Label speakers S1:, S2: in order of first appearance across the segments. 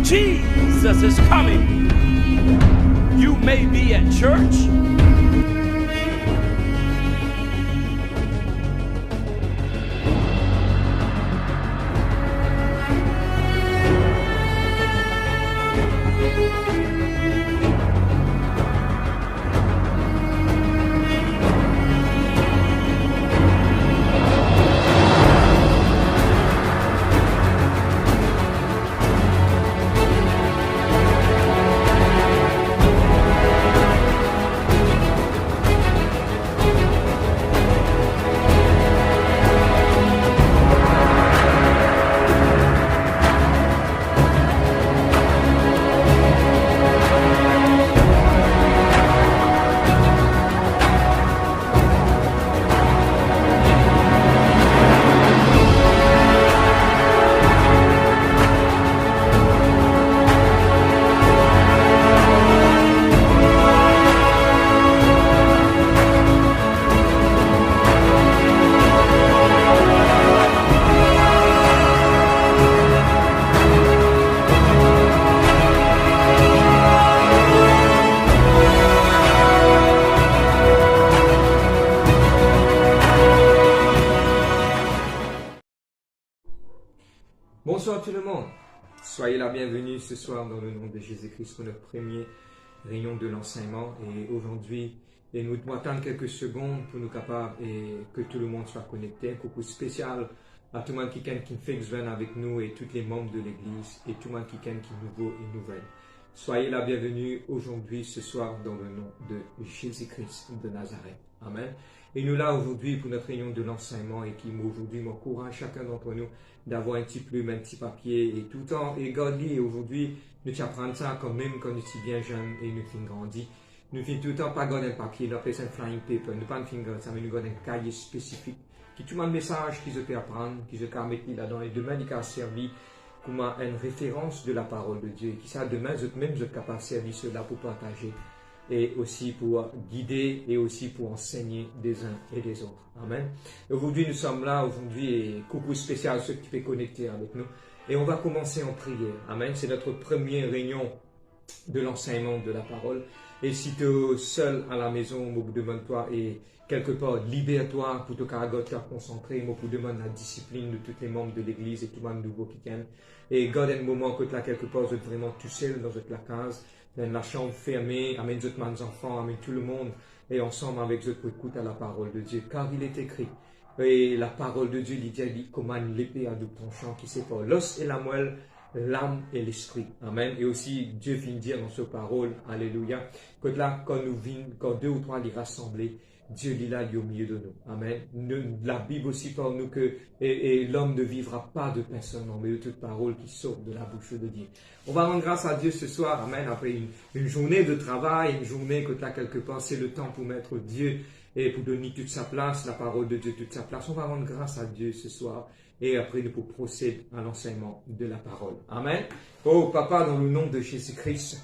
S1: Jesus is coming. You may be at church.
S2: Bonsoir tout le monde, soyez la bienvenue ce soir dans le nom de Jésus-Christ pour notre premier réunion de l'enseignement. Et aujourd'hui, nous devons attendre quelques secondes pour nous capables et que tout le monde soit connecté. Un coucou spécial à tout le monde qui fait avec nous et tous les membres de l'église et tout le monde qui est nouveau et nouvelle. Soyez la bienvenue aujourd'hui, ce soir, dans le nom de Jésus-Christ de Nazareth. Amen. Et nous là aujourd'hui pour notre réunion de l'enseignement et qui aujourd'hui m'encourage chacun d'entre nous d'avoir un petit plume, un petit papier et tout le temps. Et godly, et aujourd'hui, nous apprenons ça quand même quand nous sommes bien jeunes et nous sommes grandis. Nous faisons tout le temps pas garder un papier, nous appelons ça un flying paper. Nous pas faire ça, mais nous gardons un cahier spécifique qui tout le message qu'ils peuvent apprendre, qu'ils peuvent mettre là-dedans. Et demain, il a servi comme une référence de la parole de Dieu. Qui ça, demain, même je suis capable de servir cela pour partager. Et aussi pour guider et aussi pour enseigner des uns et des autres. Amen. Aujourd'hui, nous sommes là, aujourd'hui, et coucou spécial à ceux qui peuvent connecter avec nous. Et on va commencer en prière. Amen. C'est notre première réunion de l'enseignement de la parole. Et si tu es seul à la maison, je vous demande toi et quelque part, libère-toi pour te concentrer. Je vous demande la discipline de tous les membres de l'église et tout le monde nouveau qui viennent. Et garde un moment que tu as quelque part, vous êtes vraiment tout seul dans la case. Dans la chambre fermée, amène mes enfants, amène tout le monde, et ensemble avec eux pour écouter la parole de Dieu. Car il est écrit, et la parole de Dieu dit commande l'épée à double tranchant qui sépare l'os et la moelle, l'âme et l'esprit. Amen. Et aussi, Dieu vient dire dans sa parole, alléluia, que là, quand deux ou trois les rassembler, Dieu est là, il est au milieu de nous. Amen. La Bible aussi parle nous que l'homme ne vivra pas de pain seulement, mais de toute parole qui sort de la bouche de Dieu. On va rendre grâce à Dieu ce soir. Amen. Après une journée de travail, une journée que là quelque part, c'est le temps pour mettre Dieu et pour donner toute sa place, la parole de Dieu toute sa place. On va rendre grâce à Dieu ce soir. Et après, nous pourrons procéder à l'enseignement de la parole. Amen. Oh, Papa, dans le nom de Jésus-Christ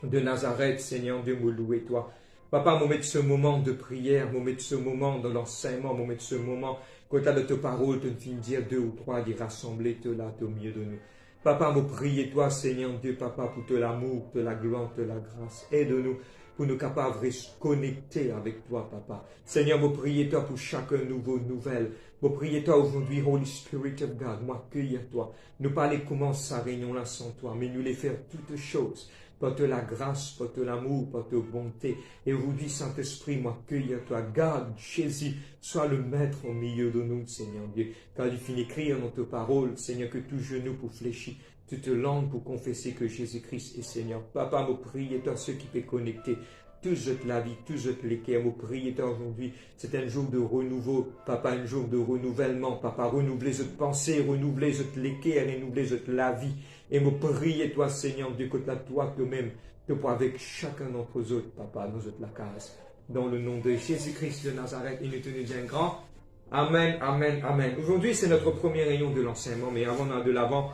S2: de Nazareth, Seigneur Dieu, me louer toi. Papa, me mettre ce moment de prière, me mettre ce moment de l'enseignement, me mettre ce moment, quand tu as de ta parole, tu ne finis dire deux ou trois, d'y rassembler, te là, au milieu de nous. Papa, me prier toi, Seigneur Dieu, Papa, pour te l'amour, te la gloire, te la grâce. Aide-nous pour nous capables de se connecter avec toi, Papa. Seigneur, me prier toi pour chaque nouvelle. Me prier toi aujourd'hui, Holy Spirit of God, moi, accueillir toi. Nous parler comment sa réunion là sans toi, mais nous les faire toutes choses. Par te la grâce, par te l'amour, par te bonté. Et aujourd'hui, Saint-Esprit, moi, accueillir toi. Garde, Jésus, sois le maître au milieu de nous, Seigneur Dieu. Car il finit écrire dans ta parole, Seigneur, que tout genou pour fléchir, toute langue pour confesser que Jésus-Christ est Seigneur. Papa, me prier toi, ceux qui peuvent connecter. Tous la vie, tous l'équerre, me prier toi aujourd'hui. C'est un jour de renouveau, Papa, un jour de renouvellement. Papa, renouveler cette pensée, renouveler cette l'équerre, renouveler cette la vie. Et me prier toi, Seigneur Dieu, que toi toi-même, te pour avec chacun d'entre eux, Papa, nous autres la case. Dans le nom de Jésus-Christ de Nazareth, il nous tenait bien grand. Amen, amen, amen. Aujourd'hui, c'est notre première réunion de l'enseignement, mais avant d'aller de l'avant,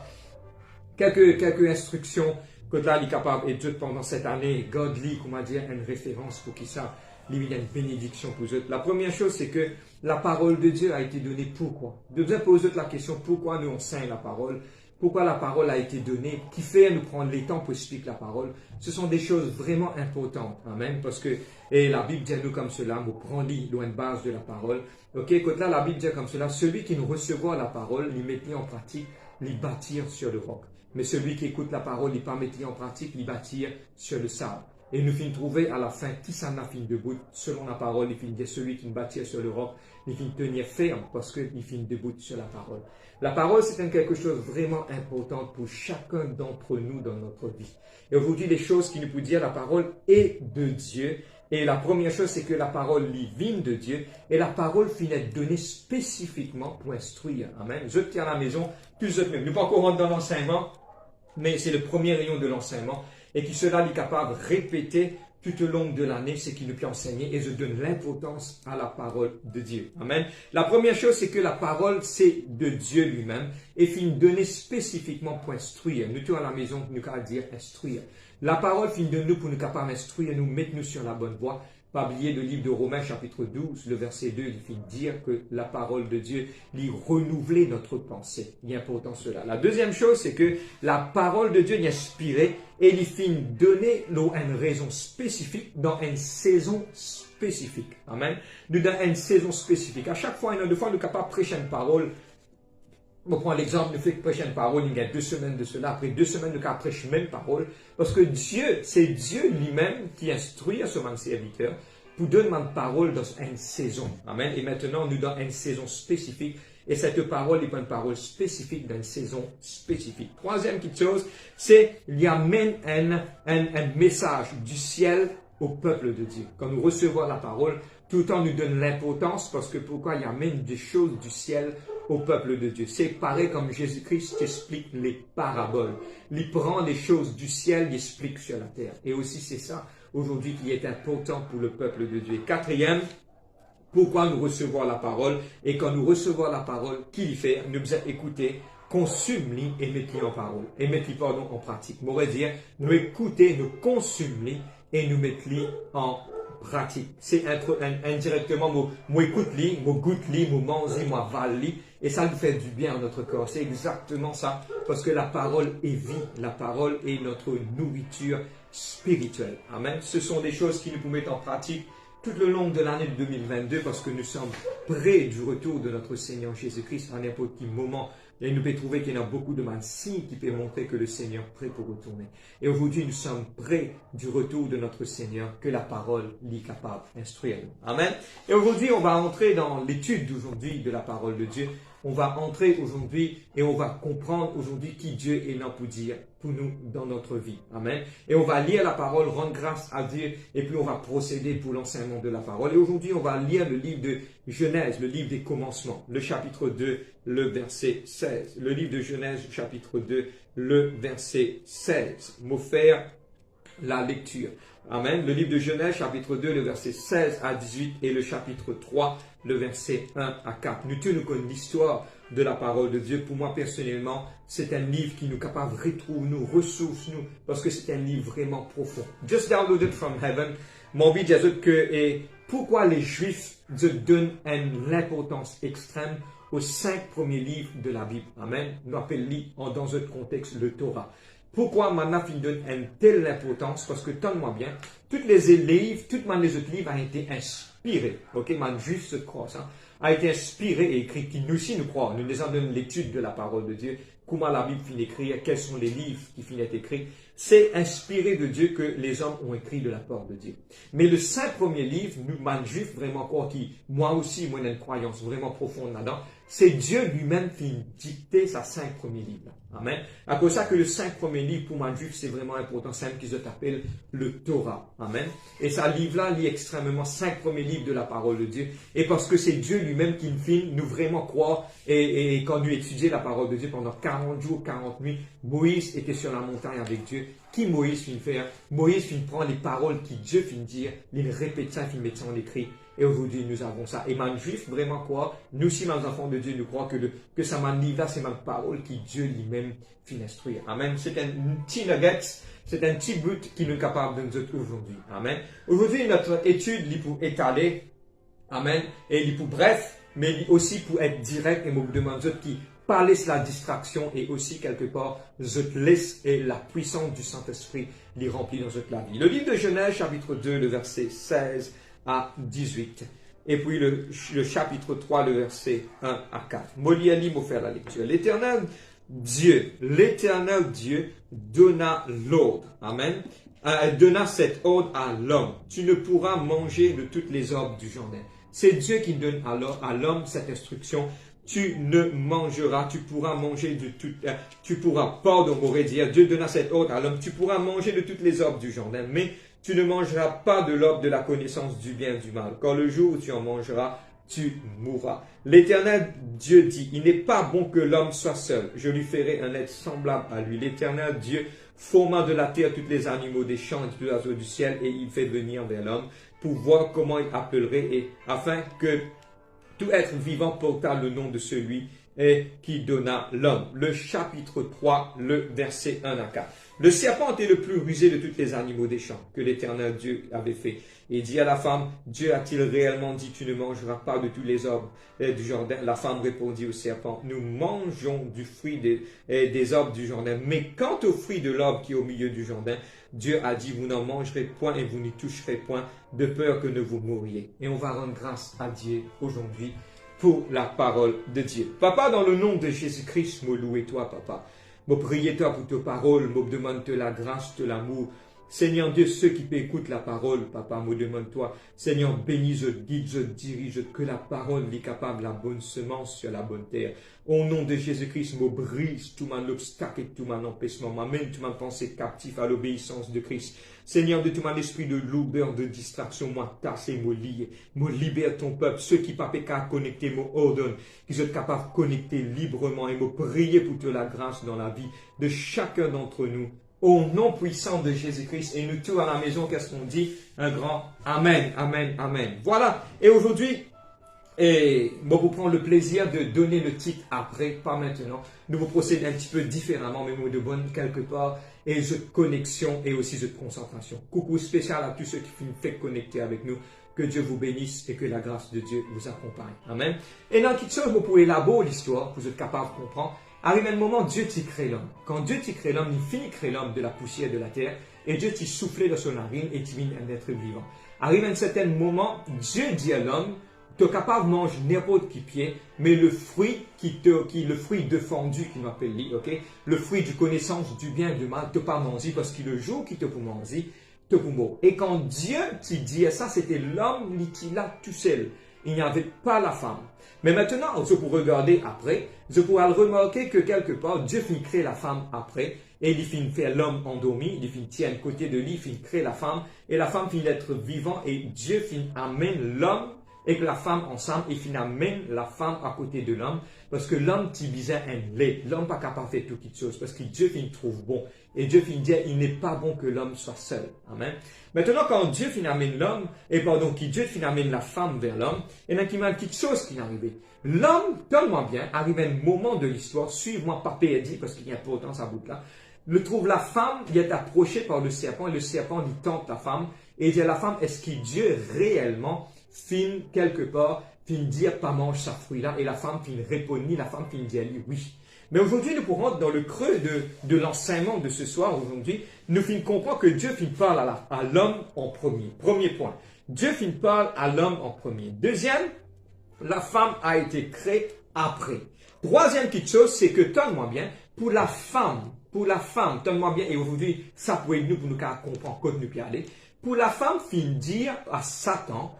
S2: quelques instructions que là, il est capable et Dieu pendant cette année, godly, comment dire, une référence pour qui ça, il y a une bénédiction pour eux. La première chose, c'est que la parole de Dieu a été donnée pourquoi. De bien poser la question pourquoi nous enseignons la parole. pourquoi la parole a été donnée, qui fait nous prendre les temps pour expliquer la parole. Ce sont des choses vraiment importantes. Amen. Parce que et la Bible dit à nous comme cela, nous prendons loin de base de la parole. Ok, écoute là, la Bible dit comme cela, celui qui nous recevra la parole, il mettit en pratique, il bâtir sur le roc. Mais celui qui écoute la parole, il pas mettit en pratique, il bâtir sur le sable. Et nous finissons trouver à la fin qui s'en a fini debout, selon la parole, il finit dire celui qui bâtit sur le roc, il finit tenir ferme parce qu'il finit debout sur la parole. La parole, c'est quelque chose de vraiment important pour chacun d'entre nous dans notre vie. Et aujourd'hui, les choses qui nous peuvent dire la parole est de Dieu. Et la première chose, c'est que la parole vient de Dieu. Et la parole finit d'être donnée spécifiquement pour instruire. Amen. Je tiens à la maison, tous eux même. Nous ne pas encore rentrer dans l'enseignement, mais c'est le premier rayon de l'enseignement. Et qui cela est capable de répéter tout au long de l'année ce qu'il nous peut enseigner. Et je donne l'importance à la parole de Dieu. Amen. La première chose, c'est que la parole, c'est de Dieu lui-même. Et finit donnée spécifiquement pour instruire. Nous tous à la maison, nous allons dire instruire. La parole finit de nous pour nous capables d'instruire, nous mettre nous sur la bonne voie. Pas oublier le livre de Romains chapitre 12, le verset 2, il finit de dire que la parole de Dieu lui renouveler notre pensée. Il est important cela. La deuxième chose, c'est que la parole de Dieu est inspirée et il finit de donner une raison spécifique dans une saison spécifique. Amen. Nous dans une saison spécifique. À chaque fois, deux fois, nous sommes capables de prêcher une parole. On prend l'exemple, nous faisons prêcher une parole, il y a 2 semaines de cela. Après 2 semaines, nous avons prêché même parole. Parce que Dieu, c'est Dieu lui-même qui instruit à ce serviteur pour donner une parole dans une saison. Amen. Et maintenant, nous dans une saison spécifique. Et cette parole est une parole spécifique dans une saison spécifique. Troisième petite chose, c'est qu'il amène un message du ciel au peuple de Dieu. Quand nous recevons la parole, tout le temps nous donne l'importance parce que pourquoi il amène des choses du ciel au peuple de Dieu. C'est pareil comme Jésus-Christ explique les paraboles. Il prend les choses du ciel, il explique sur la terre. Et aussi c'est ça aujourd'hui qui est important pour le peuple de Dieu. Et quatrième, pourquoi nous recevons la parole. Et quand nous recevons la parole, qu'il y fait, nous devons écouter, consumer et mettre en parole. Et mettre en pratique. On va dire, nous écouter, nous consumer et nous mettre en pratique. C'est indirectement, moi écoute li, moi goûte li, moi mange li, moi avale li, et ça nous fait du bien à notre corps. C'est exactement ça, parce que la parole est vie, la parole est notre nourriture spirituelle. Amen. Ce sont des choses qui nous pouvons mettre en pratique tout le long de l'année 2022, parce que nous sommes près du retour de notre Seigneur Jésus-Christ à n'importe quel moment. Et nous pouvons trouver qu'il y a beaucoup de signes qui peuvent montrer que le Seigneur est prêt pour retourner. Et aujourd'hui, nous sommes près du retour de notre Seigneur, que la parole est capable d'instruire. Amen. Et aujourd'hui, on va entrer dans l'étude d'aujourd'hui de la parole de Dieu. On va entrer aujourd'hui et on va comprendre aujourd'hui qui Dieu est là pour dire pour nous dans notre vie. Amen. Et on va lire la parole, rendre grâce à Dieu et puis on va procéder pour l'enseignement de la parole. Et aujourd'hui, on va lire le livre de Genèse, le livre des commencements, le chapitre 2, le verset 16. Le livre de Genèse, chapitre 2, le verset 16. M'offre faire la lecture. Amen. Le livre de Genèse, chapitre 2, le verset 16 à 18 et le chapitre 3, le verset 1 à 4. Nous connaissons l'histoire de la parole de Dieu. Pour moi, personnellement, c'est un livre qui nous est capable de retrouver nous, ressource nous, parce que c'est un livre vraiment profond. Just downloaded from heaven. Mon but est que, et pourquoi les Juifs donnent une importance extrême aux 5 premiers livres de la Bible. Amen. Nous appelons dans un contexte le Torah. Pourquoi maintenant il donne une telle importance? Parce que, tenez-moi bien, tous les livres, tous les autres livres ont été inspirés. Ok, man, juste cette croix, ça a été inspiré et écrit, qui nous aussi nous croient. Nous les avons l'étude de la parole de Dieu. Comment la Bible finit d'écrire, quels sont les livres qui finissent écrits. C'est inspiré de Dieu que les hommes ont écrit de la part de Dieu. Mais le 5 premiers livres, nous, man, juifs, vraiment quoi, qui, moi aussi, moi, j'ai une croyance vraiment profonde là-dedans, c'est Dieu lui-même qui dictait sa 5 premiers livres. Amen. À cause de ça que le 5 premiers livres, pour moi, juif, c'est vraiment important. C'est un qui se appelle le Torah. Amen. Et ce livre-là lit extrêmement 5 premiers livres de la parole de Dieu. Et parce que c'est Dieu lui-même qui nous vraiment croire. Et quand nous étudions la parole de Dieu pendant 40 jours, 40 nuits, Moïse était sur la montagne avec Dieu. Qui Moïse finit faire? Moïse finit prendre les paroles qui Dieu finit dire, il répète ça, il met ça en écrit. Et aujourd'hui, nous avons ça. Et man juif, vraiment quoi? Nous aussi, les enfants de Dieu, nous croyons que ça man livre là, c'est ma parole qui Dieu lui-même finit instruire. Amen. C'est un petit nugget, c'est un petit but qui nous est capable de nous aider aujourd'hui. Amen. Aujourd'hui, notre étude, il pour étaler. Amen. Et il pour bref, mais aussi pour être direct. Et je vous demande qui pas laisse la distraction et aussi quelque part, je te laisse et la puissance du Saint-Esprit les remplit dans toute la vie. Le livre de Genèse, chapitre 2, le verset 16 à 18. Et puis le chapitre 3, le verset 1 à 4. Moliali m'a fait la lecture. L'éternel Dieu donna l'ordre. Amen. Donna cet ordre à l'homme. Tu ne pourras manger de toutes les herbes du jardin. C'est Dieu qui donne alors à l'homme cette instruction. Tu ne mangeras, tu pourras manger de toutes, pardon, m'aurait dit, Dieu donna cet ordre à l'homme, tu pourras manger de toutes les herbes du jardin, mais tu ne mangeras pas de l'arbre de la connaissance du bien et du mal. Quand le jour où tu en mangeras, tu mourras. L'Éternel Dieu dit, il n'est pas bon que l'homme soit seul. Je lui ferai un être semblable à lui. L'Éternel Dieu forma de la terre tous les animaux des champs et tous les oiseaux du ciel, et il fait venir vers l'homme pour voir comment il appellerait, et afin que tout être vivant porta le nom de celui qui donna l'homme. Le chapitre 3, le verset 1 à 4. Le serpent était le plus rusé de tous les animaux des champs que l'Éternel Dieu avait fait. Et dit à la femme, Dieu a-t-il réellement dit, tu ne mangeras pas de tous les arbres du jardin? La femme répondit au serpent, nous mangeons du fruit des arbres du jardin. Mais quant au fruit de l'arbre qui est au milieu du jardin, Dieu a dit, vous n'en mangerez point et vous n'y toucherez point, de peur que ne vous mouriez. Et on va rendre grâce à Dieu aujourd'hui pour la parole de Dieu. Papa, dans le nom de Jésus-Christ, me louer toi, papa. Me prier toi pour tes paroles, me demande te la grâce, te l'amour. Seigneur Dieu, ceux qui écoutent la parole, papa, me demande-toi, Seigneur, bénis, je guide, je dirige, que la parole est capable, la bonne semence sur la bonne terre. Au nom de Jésus-Christ, me brise tout mon obstacle et tout mon empêchement, m'amène tout mon pensée captif à l'obéissance de Christ. Seigneur, de tout mon esprit de lourdeur, de distraction, moi tasse et me lié, me libère ton peuple, ceux qui pas qu'à connecter, me ordonne, qui sont capables de connecter librement et me prier pour te la grâce dans la vie de chacun d'entre nous. Au nom puissant de Jésus-Christ, et nous tous à la maison, qu'est-ce qu'on dit? Un grand Amen, Amen, Amen. Voilà. Et aujourd'hui, moi, vous prendre le plaisir de donner le titre après, pas maintenant. Nous vous procéder un petit peu différemment, mais nous de bonne quelque part, et jeu de connexion et aussi jeu de concentration. Coucou spécial à tous ceux qui nous font connecter avec nous. Que Dieu vous bénisse et que la grâce de Dieu vous accompagne. Amen. Et dans quelque chose, vous pouvez élaborer l'histoire, vous êtes capable de comprendre. Arrive un moment, Dieu t'y crée l'homme. Quand Dieu t'y crée l'homme, il finit créer l'homme de la poussière de la terre et Dieu t'y soufflé dans son narine et t'y mis un être vivant. Arrive un certain moment, Dieu dit à l'homme, tu es capable de manger n'importe qui pied, mais le fruit le fruit défendu qui m'appelle lui, ok? Le fruit de connaissance du bien et du mal, tu ne peux pas manger parce que le jour qui te peut manger, te peut mourir. Et quand Dieu t'y dit ça, c'était l'homme qui l'a tout seul. Il n'y avait pas la femme. Mais maintenant, je pourrais regarder après, je pourrais remarquer que quelque part, Dieu finit créer la femme après, et il finit faire l'homme endormi, il finit tirer à côté de lui, il finit créer la femme, et la femme finit d'être vivant, et Dieu finit amène l'homme et la femme ensemble, et finit amène la femme à côté de l'homme, parce que l'homme tibisait un lait, l'homme pas capable de faire toutes les choses, parce que Dieu finit trouve bon, et Dieu finit dire, il n'est pas bon que l'homme soit seul. Amen. Maintenant, quand Dieu finit amène l'homme, Dieu finit amène la femme vers l'homme, et il y a une petite chose qui est arrivée. L'homme, tellement bien, arrive à un moment de l'histoire, suivez-moi pas dit, parce qu'il y a importance à bout là, le trouve la femme, il est approché par le serpent, et le serpent lui tente la femme, et il dit à la femme, est-ce que Dieu réellement finit quelque part, finit dire pas mange sa fruit là, et la femme finit répondre, la femme finit dire oui. Mais aujourd'hui, nous pourrons dans le creux de l'enseignement de ce soir, aujourd'hui, nous finissons comprendre que Dieu finit parle à l'homme en premier. Premier point. Dieu finit parle à l'homme en premier. Deuxième, la femme a été créée après. Troisième petite chose, c'est que, tenez-moi bien, pour la femme, tenez-moi bien, et aujourd'hui, ça peut être nous pour nous comprendre quand nous aller. Pour la femme, finit dire à Satan,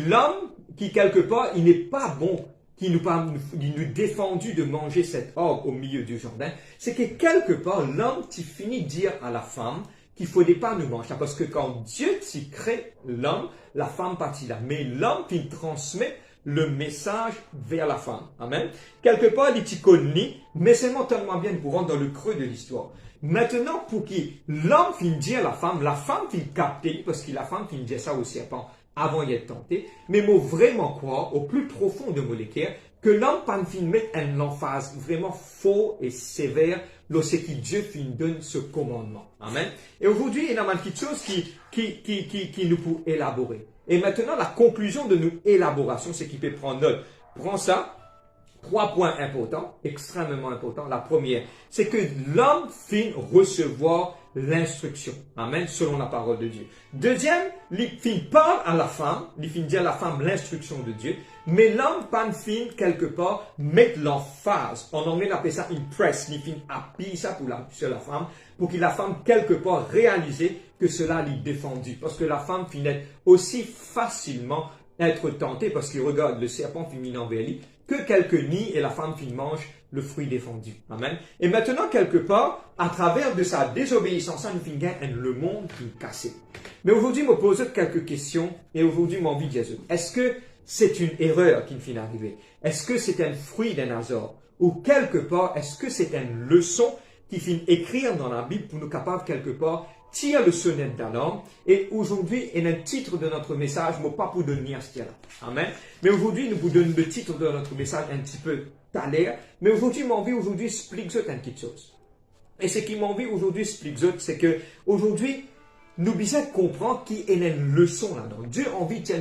S2: l'homme, qui quelque part, il n'est pas bon, qui nous défendu de manger cet arbre au milieu du jardin, c'est que quelque part, l'homme qui finit de dire à la femme qu'il ne faudrait pas nous manger. Parce que quand Dieu t'y crée l'homme, la femme partit là. Mais l'homme qui transmet le message vers la femme. Amen. Quelque part, il t'y connaît, mais c'est tellement bien pour rentrer dans le creux de l'histoire. Maintenant, pour que l'homme finisse dire à la femme finit capter, parce que la femme finit dire ça au serpent avant d'y être tenté, mais moi vraiment croire au plus profond de mon cœur que l'homme pas finit mettre un emphase vraiment fort et sévère lorsque Dieu finit donne ce commandement. Amen. Et aujourd'hui, il y a une petite chose qui nous peut élaborer. Et maintenant, la conclusion de nos élaborations, c'est qu'il peut prendre note. Prends ça, 3 points importants, extrêmement importants. La première, c'est que l'homme finit recevoir l'instruction. Amen, selon la parole de Dieu. Deuxième, il finit parle à la femme, il finit dire à la femme l'instruction de Dieu, mais l'homme finit quelque part mettre l'emphase. En anglais, on appelle ça impress. Il finit appuyer ça sur la femme, pour que la femme quelque part réalise que cela lui défendu. Parce que la femme finit aussi facilement être tentée, parce qu'il regarde le serpent finit envers lui, que quelques nids et la femme finit mange le fruit défendu. Amen. Et maintenant, quelque part, à travers de sa désobéissance, nous finissons le monde qui est cassé. Mais aujourd'hui, je me pose quelques questions et aujourd'hui, j'ai envie de dire, est-ce que c'est une erreur qui me finit d'arriver? Est-ce que c'est un fruit d'un hasard? Ou quelque part, est-ce que c'est une leçon qui finit écrire dans la Bible pour nous capables quelque part tire le sonnette d'alarme. Et aujourd'hui, il y a un titre de notre message, mais pas pour donner à ce là. Amen. Mais aujourd'hui, nous vous donnons le titre de notre message un petit peu à l'air. Mais aujourd'hui, mon envie aujourd'hui explique ça une petite chose. Et ce qui m'envie aujourd'hui explique ça, c'est que aujourd'hui, nous besoin comprendre qu'il y a une leçon là-dedans. Dieu a envie de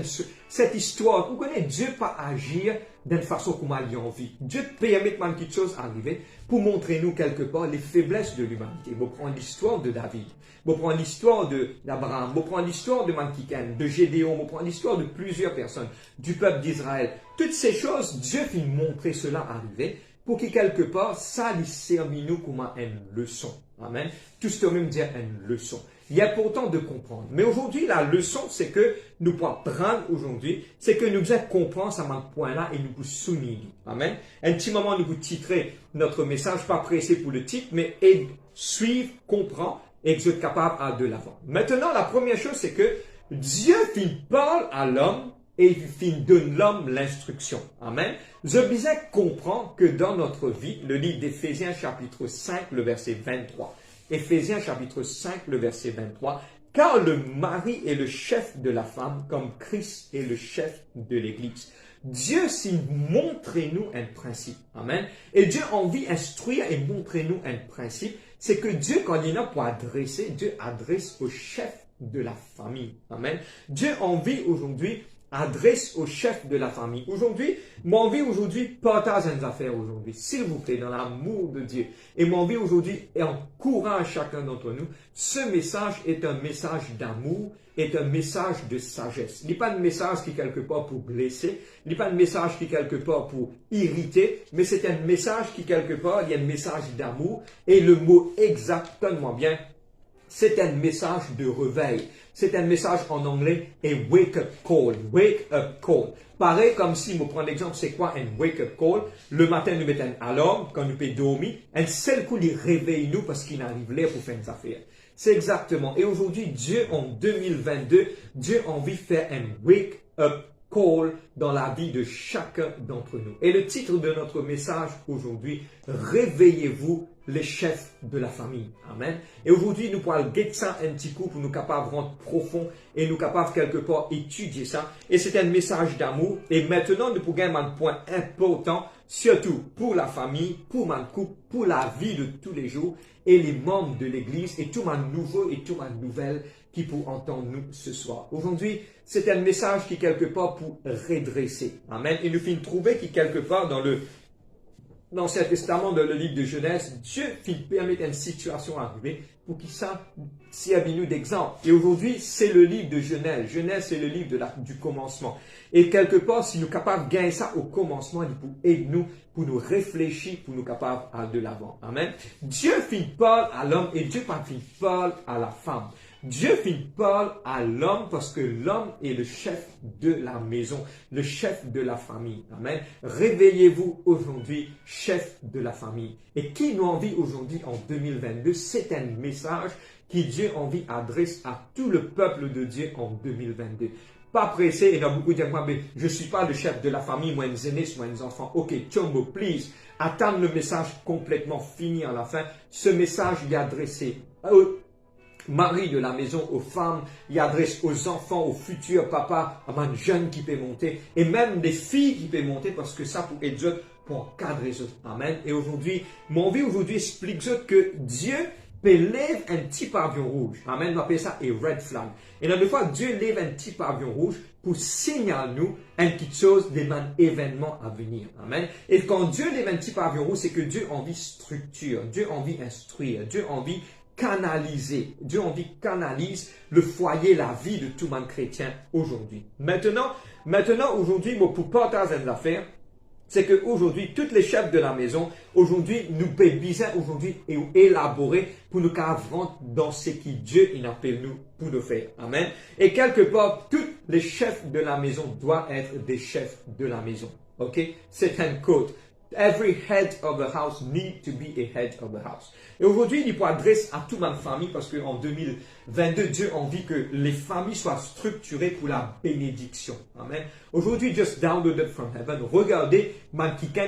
S2: cette histoire. Vous connaissez, Dieu pas agir d'une façon comme il a envie. Dieu permet de quelque chose arriver pour montrer nous quelque part les faiblesses de l'humanité. Vous prenez l'histoire de David, vous prenez l'histoire d'Abraham, vous prenez l'histoire de Mankikan, de Gédéon, vous prenez l'histoire de plusieurs personnes, du peuple d'Israël. Toutes ces choses, Dieu finit montrer cela arriver pour que quelque part, ça lui serve nous comme une leçon. Amen. Tout ce que même dire une leçon. Il est important de comprendre. Mais aujourd'hui, la leçon, c'est que nous pouvons prendre aujourd'hui, c'est que nous devons comprendre ce point-là et nous vous souligner. Amen. Un petit moment, nous vous titrez notre message, pas pressé pour le titre, mais suivre, comprendre et que vous êtes capable de l'avant. Maintenant, la première chose, c'est que Dieu parle à l'homme et il donne l'homme l'instruction. Amen. Je besoin comprendre que dans notre vie, le livre d'Éphésiens chapitre 5, le verset 23, Éphésiens chapitre 5, le verset 23, car le mari est le chef de la femme comme Christ est le chef de l'Église. Dieu s'y montre-nous un principe. Amen. Et Dieu a envie d'instruire et montrer-nous un principe. C'est que Dieu, quand il a pour adresser, Dieu adresse au chef de la famille. Amen. Dieu a envie aujourd'hui adresse au chef de la famille. Aujourd'hui, mon vie aujourd'hui partage une affaire aujourd'hui. S'il vous plaît, dans l'amour de Dieu. Et mon vie aujourd'hui encourage chacun d'entre nous. Ce message est un message d'amour, est un message de sagesse. Il n'est pas un message qui est quelque part pour blesser, il n'est pas un message qui est quelque part pour irriter, mais c'est un message qui quelque part, il y a un message d'amour. Et le mot exact, donne-moi bien, c'est un message de réveil. C'est un message en anglais, et wake up call. Wake up call. Pareil comme si, je prends l'exemple, c'est quoi un wake up call? Le matin, nous mettons un alarme, quand nous pouvons dormir, un seul coup, il réveille nous parce qu'il arrive là pour faire des affaires. C'est exactement. Et aujourd'hui, Dieu, en 2022, Dieu a envie de faire un wake up call dans la vie de chacun d'entre nous. Et le titre de notre message aujourd'hui, réveillez-vous les chefs de la famille. Amen. Et aujourd'hui, nous pourrons guetter ça un petit coup pour nous capables de rentrer profond et nous capables quelque part étudier ça. Et c'est un message d'amour. Et maintenant, nous pourrons gagner un point important, surtout pour la famille, pour mon couple, pour la vie de tous les jours et les membres de l'Église et tout mon nouveau et tout ma nouvelle qui pour entendre nous ce soir. Aujourd'hui, c'est un message qui quelque part pour redresser. Amen. Et nous finissons trouver qui quelque part dans l'Ancien Testament, dans le livre de Genèse, Dieu permet une situation arriver pour qu'il serve nous d'exemple. Et aujourd'hui, c'est le livre de Genèse. Genèse, c'est le livre du commencement. Et quelque part, si nous sommes capables de gagner ça au commencement, il peut aider nous pour nous réfléchir, pour nous capables d'aller de l'avant. Amen. Dieu parle à l'homme et Dieu parle à la femme. Dieu parle à l'homme parce que l'homme est le chef de la maison, le chef de la famille. Amen. Réveillez-vous aujourd'hui, chef de la famille. Et qui nous envie aujourd'hui en 2022, c'est un message que Dieu envie adresse à tout le peuple de Dieu en 2022. Pas pressé, il y a beaucoup de gens, mais je ne suis pas le chef de la famille, moi, mes aînés, moi, mes enfants. Ok, Chombo, please, attends le message complètement fini à la fin. Ce message est adressé mari de la maison, aux femmes, il adresse aux enfants, aux futurs papas, à un jeune qui peut monter, et même des filles qui peuvent monter, parce que ça pour aider pour encadrer ça. Amen. Et aujourd'hui, mon vie aujourd'hui explique que Dieu lève un petit pavillon rouge. Amen. On appelle ça un red flag. Et dans des fois, Dieu lève un petit pavillon rouge pour signaler nous une petite chose, des événements à venir. Amen. Et quand Dieu lève un petit pavillon rouge, c'est que Dieu a envie structure, Dieu a envie instruire, Dieu a envie canaliser. Dieu a envie canalise le foyer, la vie de tout monde chrétien aujourd'hui. Maintenant, aujourd'hui, pour partager une affaire, c'est qu'aujourd'hui, tous les chefs de la maison, aujourd'hui, nous besoin aujourd'hui élaborer pour nous rentrer dans ce que Dieu il appelle nous pour le faire. Amen. Et quelque part, tous les chefs de la maison doivent être des chefs de la maison. Ok? C'est un code. Every head of the house need to be a head of the house. Et aujourd'hui, il faut adresser à toute ma famille parce qu'en 2022, Dieu a envie que les familles soient structurées pour la bénédiction. Amen. Aujourd'hui, just downloaded from heaven. Regardez,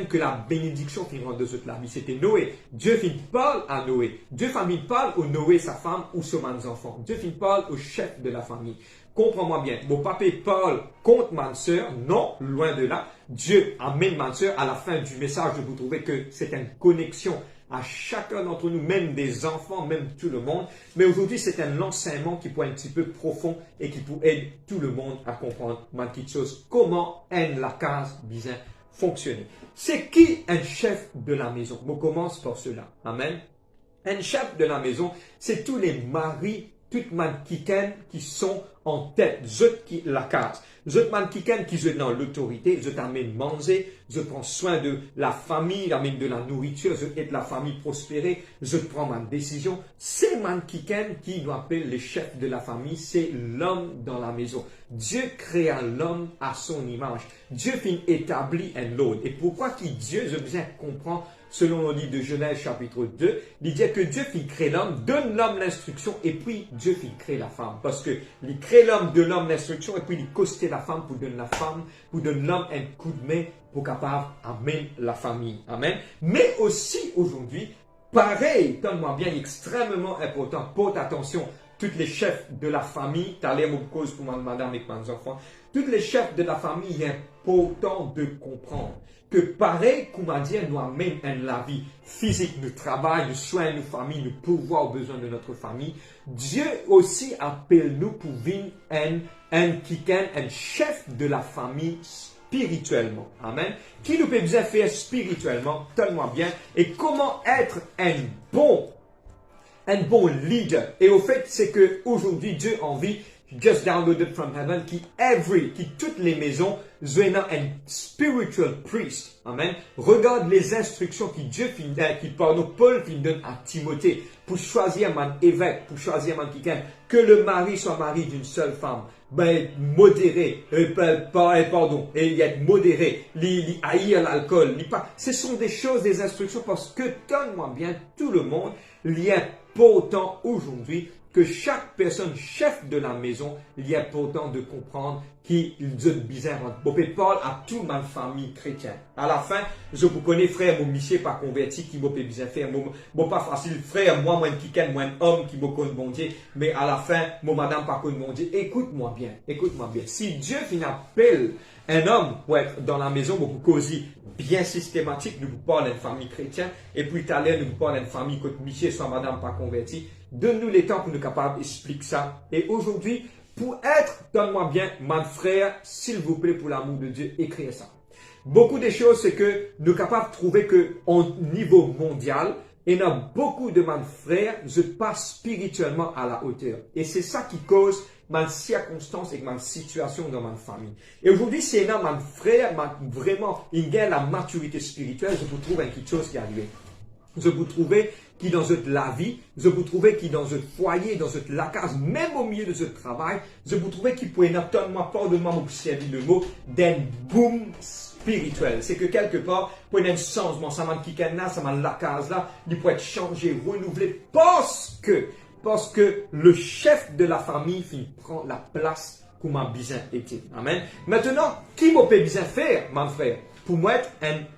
S2: que la bénédiction qui rentre de cette la vie. C'était Noé. Dieu parle à Noé. Dieu famille parle au Noé, sa femme ou ses enfants. Dieu parle au chef de la famille. Comprends-moi bien, mon papa parle contre ma soeur, non, loin de là. Dieu amène ma soeur à la fin du message, vous trouvez que c'est une connexion à chacun d'entre nous, même des enfants, même tout le monde. Mais aujourd'hui, c'est un enseignement qui peut être un petit peu profond et qui peut aider tout le monde à comprendre ma petite chose. Comment la case bien fonctionner. C'est qui un chef de la maison? On commence par cela. Amen. Un chef de la maison, c'est tous les maris, toutes les qui sont en tête, je qui la case. Je qui sont dans l'autorité, je t'amène manger, je prends soin de la famille, j'amène de la nourriture, je aide la famille prospérer, je prends ma décision. C'est qui nous appelle les chefs de la famille, c'est l'homme dans la maison. Dieu créa l'homme à son image. Dieu établit un ordre. Et pourquoi Dieu, je besoin comprendre selon le livre de Genèse chapitre 2, il dit que Dieu crée l'homme, donne l'homme l'instruction et puis Dieu crée la femme. Parce que il crée l'homme, donne l'homme l'instruction et puis il costait la femme pour donner la femme, pour donner l'homme un coup de main pour capable amener la famille. Amen. Mais aussi aujourd'hui, pareil, donne-moi bien, extrêmement important, porte attention, tous les chefs de la famille, tu as l'air cause pour madame et mes enfants, tous les chefs de la famille, il est important de comprendre que pareil, comme on dit, nous amène la vie physique, nous travail, nous soins, nos familles, nous pouvoir aux besoins de notre famille. Dieu aussi appelle nous pour venir un chef de la famille spirituellement. Amen. Qui nous peut bien faire spirituellement, tellement bien, et comment être un bon leader. Et au fait, c'est que aujourd'hui Dieu a envie, just downloaded from heaven, qui toutes les maisons, ont un spiritual priest. Amen. Regarde les instructions Paul donne à Timothée pour choisir un évêque, pour choisir un quelqu'un, que le mari soit mari d'une seule femme. Modéré, et il être modéré, haïr l'alcool, ce sont des choses, des instructions, parce que, donne-moi bien, tout le monde, il est important aujourd'hui que chaque personne, chef de la maison, il est important de comprendre qu'il est bizarre. Paul à toute ma famille chrétienne. À la fin, je vous connais, frère, mon monsieur pas converti, qui m'a bien faire, pas facile, frère, moi, moi, homme qui m'a connu bon Dieu, mais à la fin, mon madame pas connu bon Dieu. Écoute-moi bien. Si Dieu appelle un homme pour être dans la maison, beaucoup causer bien systématique, nous vous parlons d'une famille chrétienne, et puis tout à l'heure, nous vous parlons d'une famille que monsieur soit madame pas converti. Donne-nous les temps pour nous capables d'expliquer ça. Et aujourd'hui, pour être, donne-moi bien, mon frère, s'il vous plaît, pour l'amour de Dieu, écrivez ça. Beaucoup de choses, c'est que nous sommes capables de trouver qu'au niveau mondial, il y a beaucoup de mes frères, je passe spirituellement à la hauteur. Et c'est ça qui cause ma circonstance et ma situation dans ma famille. Et aujourd'hui, c'est là, mon frère, vraiment, il gagne la maturité spirituelle, je vous trouve quelque chose qui est arrivé. Je vous trouvais qui dans la vie, je vous trouvais qui dans un foyer, dans la case, même au milieu de ce travail, je vous trouvais qui pouvait n'attendre pas de moi observer le mot d'un boom spirituel. C'est que quelque part, pour un changement, ça m'a quitté là, ça m'a la case là, il peut être changé, renouvelé, parce que le chef de la famille prend la place que m'a bien été. Amen. Maintenant, qui m'a bien faire, mon frère? Pour moi, être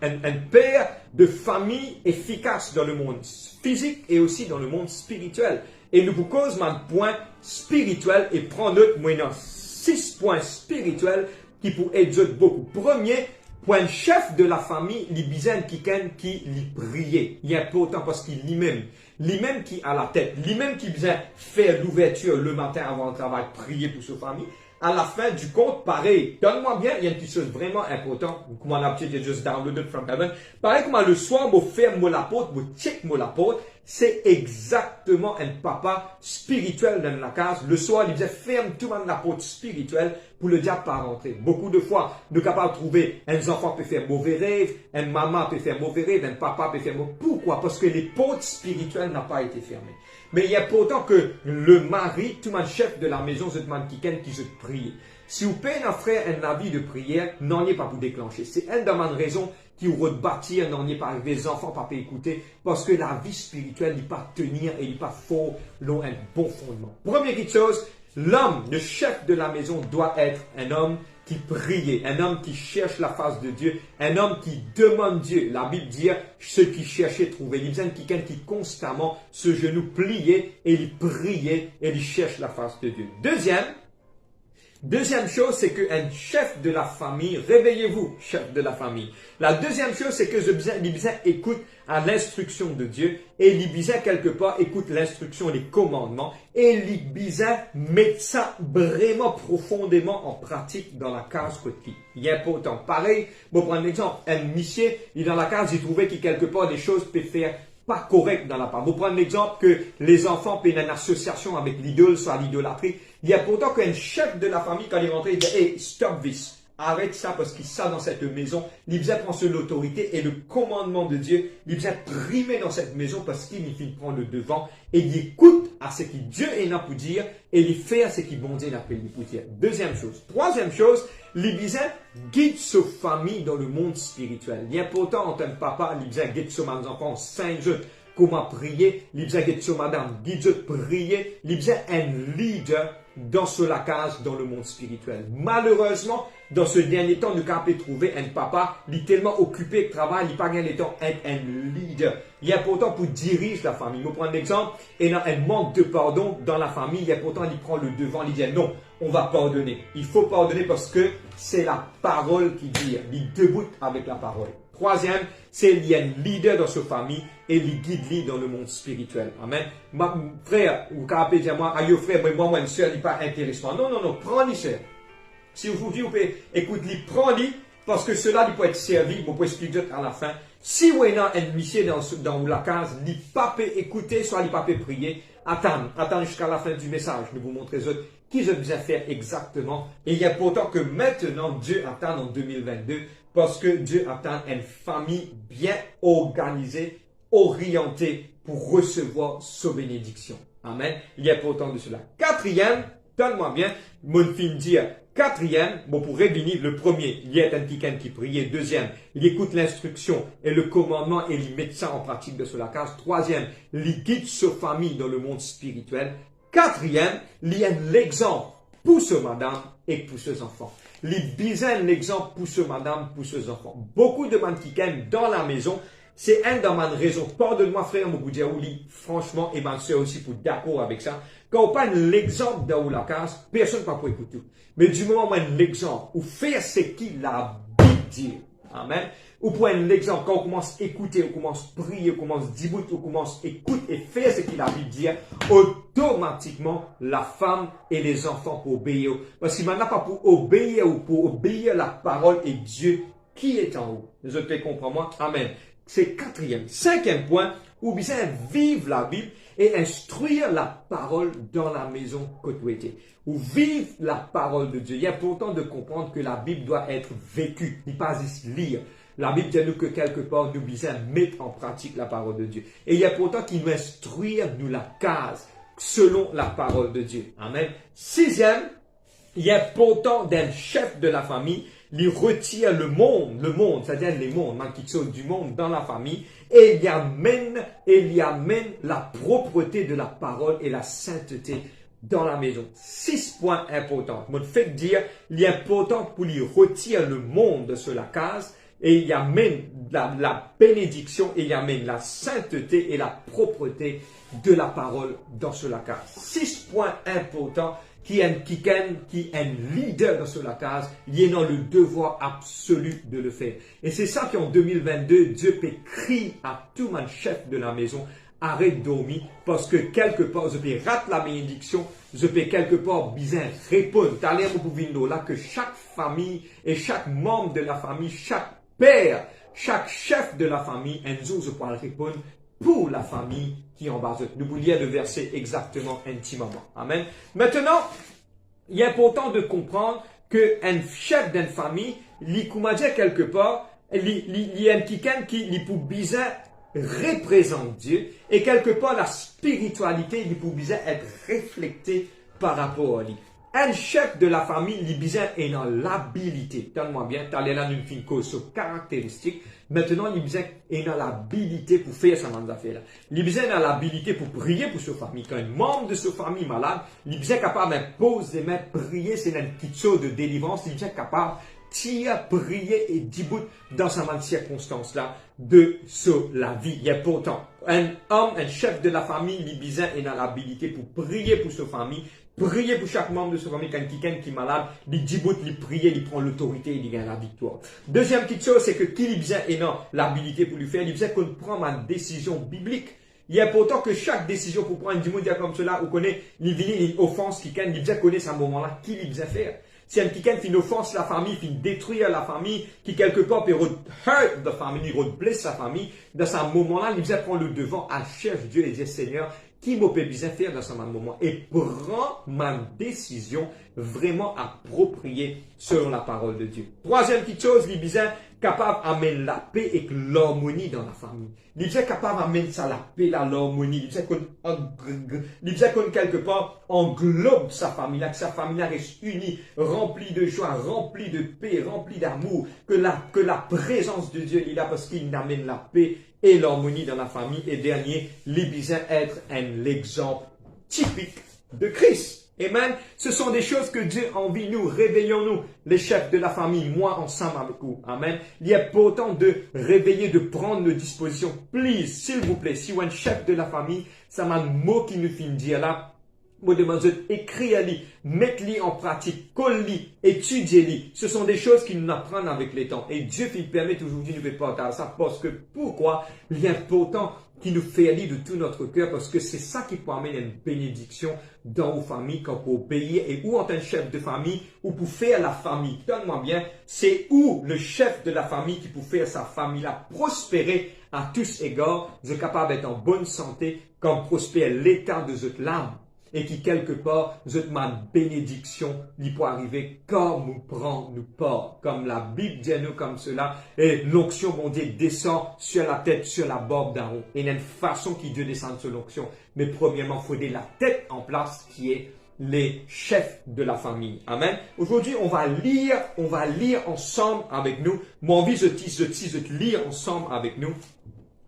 S2: un père de famille efficace dans le monde physique et aussi dans le monde spirituel. Et nous vous causons un point spirituel et prendre notre moyen 6 points spirituels qui pourraient aider beaucoup. Premier Pour un chef de la famille, il besoin quelqu'un qui lui prie. Il est important parce qu'il lui-même qui a la tête, lui-même qui besoin faire l'ouverture le matin avant le travail, prier pour sa famille. À la fin du compte, pareil, donne-moi bien, il y a une petite chose vraiment importante, comme on a peut-être juste downloaded from heaven. Pareil, comme le soir, je fais la porte, je check la porte, c'est exactement un papa spirituel dans la case. Le soir, il disait, ferme tout le monde la porte spirituelle pour le diable pas rentrer. Beaucoup de fois, nous sommes capables de trouver, un enfant peut faire mauvais rêve, un maman peut faire mauvais rêve, un papa peut faire mauvais. Pourquoi? Parce que les portes spirituelles n'ont pas été fermées. Mais il y a pourtant que le mari, tout le monde chef de la maison, se demande quelqu'un qui se prie. Si vous payez un frère un avis de prière, n'en est pas pour déclencher. C'est une des raisons qui vous rebâtir, n'en est pas avec des enfants, pas écouter, parce que la vie spirituelle n'est pas tenir et n'est pas fort, l'ont un bon fondement. Première chose, l'homme, le chef de la maison doit être un homme qui prie, un homme qui cherche la face de Dieu, un homme qui demande Dieu. La Bible dit, ceux qui cherchaient trouvaient. Il y a quelqu'un qui constamment se genou pliait et il priait et il cherche la face de Dieu. Deuxième chose, c'est qu'un chef de la famille, réveillez-vous, chef de la famille. La deuxième chose, c'est que l'Ibizin écoute à l'instruction de Dieu et l'Ibizin, quelque part, écoute l'instruction, les commandements et l'Ibizin met ça vraiment profondément en pratique dans la case quotidienne. Il est important. Pareil, pour prendre l'exemple, un monsieur, il est dans la case, il trouvait qu'il quelque part des choses peut faire pas correct dans la part. Vous prenez l'exemple que les enfants paient une association avec l'idole, soit l'idolâtrie. Il y a pourtant qu'un chef de la famille, quand il est rentré, il dit, hey, stop this. Arrête ça parce qu'il sait dans cette maison. Il vient prendre sur l'autorité et le commandement de Dieu. Il vient primer dans cette maison parce qu'il prend le devant et il écoute à ce que Dieu est là pour dire et il fait ce qu'il bon Dieu n'a pas pour dire. Deuxième chose. Troisième chose, l'Ibizin guide sa famille dans le monde spirituel. Il est important en tant que papa, l'Ibizin guide ses enfants, saint jeu, comment prier, l'Ibizin guide sa madame, guide de prier, l'Ibizin est un leader dans ce lacage dans le monde spirituel. Malheureusement, dans ce dernier temps, nous avons trouvé un papa, il est tellement occupé de travail, il n'a pas gagné le temps d'être un leader. Il est important pour diriger la famille. Je prends un exemple, et dans un manque de pardon dans la famille, il est important, il prend le devant, il dit non, on va pardonner. Il faut pardonner parce que c'est la parole qui dit, il debout avec la parole. Troisième, c'est qu'il y a un leader dans sa famille et il guide dans le monde spirituel. Amen. Frère, vous pouvez dire moi, aïe frère, moi, une soeur, il n'est pas intéressant. Non, prends-les, sœur. Si vous pouvez, écoutez, prends-les, parce que cela, il peut être servi, vous pouvez expliquer à la fin. Si vous avez un monsieur dans la case, il ne peut pas écouter, soit il ne peut pas prier, attends jusqu'à la fin du message, je vais vous montrer autres qui je besoin faire exactement. Et il y a pourtant que maintenant, Dieu attend en 2022, parce que Dieu attend une famille bien organisée, orientée pour recevoir sa bénédiction. Amen. Il y a pourtant de cela. Quatrième, donne-moi bien, mon film dire, quatrième, bon, pour réunir le premier, il y a un quelqu'un qui priait. Deuxième, il écoute l'instruction et le commandement et il met ça en pratique de cela. Troisième, il guide sa famille dans le monde spirituel. Quatrième, il y a l'exemple pour ce madame et pour ses enfants. Les besoin l'exemple pour ce madame, pour ses enfants. Beaucoup de monde qui viennent dans la maison, c'est un dans ma raison. Pardonne-moi frère, mon Diaouli, franchement, et ma soeur aussi pour d'accord avec ça. Quand on parle l'exemple dans la case, personne ne peut pas écouter. Mais du moment où on l'exemple, ou faire ce qu'il a dit, amen. Ou pour l'exemple, quand on commence à écouter, on commence à prier, on commence à dire, on commence à écouter et faire ce qu'il a dit, automatiquement, la femme et les enfants pour obéir. Parce qu'il n'en a pas pour obéir ou pour obéir la parole et Dieu qui est en haut. Les autres comprennent moi? Amen. C'est quatrième. Cinquième point, ou bien vivre la Bible et instruire la parole dans la maison côtoyée. Ou vivre la parole de Dieu. Il y a pourtant de comprendre que la Bible doit être vécue, n'est pas juste lire. La Bible dit nous que quelque part, nous besoin mettre en pratique la parole de Dieu. Et il y a pourtant qui nous instruire, nous la case, selon la parole de Dieu. Amen. Sixième, il y a pourtant d'un chef de la famille, il retire le monde, c'est-à-dire les mondes, qui sont du monde dans la famille, et il y amène la propreté de la parole et la sainteté dans la maison. 6 points importants. Je me fais dire, il est important pour lui retirer le monde de cela case, et il amène la bénédiction, et il amène la sainteté et la propreté de la parole dans cela case. 6 points importants qui est un leader dans sur la case, il est dans le devoir absolu de le faire. Et c'est ça qu'en 2022, Dieu peut crier à tout mon chef de la maison, arrête de dormir, parce que quelque part, je peux rater la bénédiction, je peux quelque part bien répondre. T'as l'air pour venir là que chaque famille et chaque membre de la famille, chaque père, chaque chef de la famille, un jour je pourrai répondre pour la famille qui est en bas. Nous vous lire le verset exactement intimement. Amen. Maintenant, il est important de comprendre qu'un chef d'une famille, comme on dit quelque part, il y a quelqu'un qui peut bien représente Dieu et quelque part la spiritualité il peut bien être reflétée par rapport à lui. Un chef de la famille, il est dans l'habilité. Donne-moi bien, tu as là une fine cause sur caractéristique. Maintenant, il est dans l'habilité pour faire sa affaire. Il est dans l'habilité pour prier pour sa famille. Quand un membre de sa famille est malade, il est capable de poser des mains, prier, c'est une petite chose de délivrance. Il est capable de prier et debout dans sa circonstance-là de la vie. Il y a pourtant un homme, un chef de la famille, il est dans l'habilité pour prier pour sa famille, prier pour chaque membre de sa famille. Quand quelqu'un qui est malade, il dit il prie, il prend l'autorité, il gagne la victoire. Deuxième petite chose, c'est que qui est dans l'habilité pour lui faire, il besoin qu'on prend une décision biblique. Il est important que chaque décision pour prendre une décision comme cela, vous connaissez, il vient une offense qui il besoin connaître à ce moment-là, qui il besoin faire. Si quelqu'un fait une offense la famille, fait détruire la famille, qui quelque part peut hurt la famille, blesse sa famille, dans ce moment-là, il besoin prendre le devant à chercher Dieu et dire Seigneur, qui me peut bien faire dans ce moment et prend ma décision vraiment appropriée selon la parole de Dieu. Troisième petite chose, il est capable d'amener la paix et l'harmonie dans la famille. Il est capable d'amener ça la paix, l'harmonie. Il est qu'on quelque part englobe sa famille, que sa famille reste unie, remplie de joie, remplie de paix, remplie d'amour, que la présence de Dieu est là parce qu'il amène la paix et l'harmonie dans la famille. Et dernier, il besoin être l'exemple typique de Christ. Amen. Ce sont des choses que Dieu a envie nous. Réveillons-nous, les chefs de la famille, moi ensemble avec vous. Amen. Il est important de réveiller, de prendre nos dispositions. Please, s'il vous plaît, si vous êtes un chef de la famille, ça m'a un mot qui nous finit dire là. Moi, demande écrire-les, mettez-les en pratique, colle-les, étudiez-les. Ce sont des choses qui nous apprennent avec les temps. Et Dieu qui permet aujourd'hui de nous partager ça parce que pourquoi il est important qu'il nous fait aller de tout notre cœur parce que c'est ça qui peut amener une bénédiction dans vos familles quand vous obéir et ou en tant que chef de famille ou pour faire la famille. Donne-moi bien, c'est où le chef de la famille qui peut faire sa famille là prospérer à tous égards, vous êtes capable d'être en bonne santé comme prospère l'état de votre âme. Et qui quelque part, cette bénédiction, il peut arriver comme nous prend nous part. Comme la Bible dit à nous comme cela. Et l'onction, mon Dieu, descend sur la tête, sur la barbe d'Aaron. Et il y a une façon qui Dieu descend sur l'onction. Mais premièrement, il faut donner la tête en place qui est les chefs de la famille. Amen. Aujourd'hui, on va lire ensemble avec nous. Moi, envie, je lire ensemble avec nous.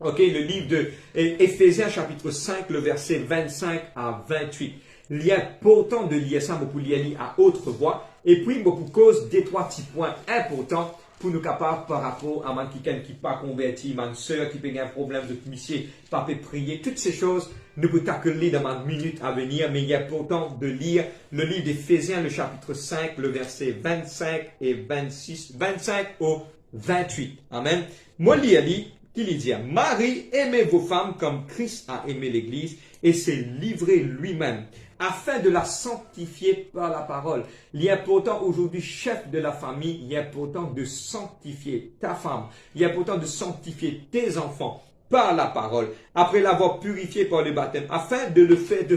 S2: Ok, le livre de Éphésiens chapitre 5, le verset 25 à 28. Il est important de lire ça, pour lire à haute voix. Et puis, pour cause des trois petits points importants pour nous capables par rapport à quelqu'un qui n'est pas converti, ma soeur qui peut avoir un problème de missier, pas peut prier, toutes ces choses, nous pouvons tacler dans ma minute à venir, mais il est important de lire le livre d'Éphésiens, le chapitre 5, le verset 25 et 26, 25 au 28. Amen. Moi, lis. Qu'il dit, Marie, aimez vos femmes comme Christ a aimé l'Église et s'est livré lui-même afin de la sanctifier par la parole. Il est important aujourd'hui, chef de la famille, il est important de sanctifier ta femme. Il est important de sanctifier tes enfants par la parole, après l'avoir purifié par le baptême, afin de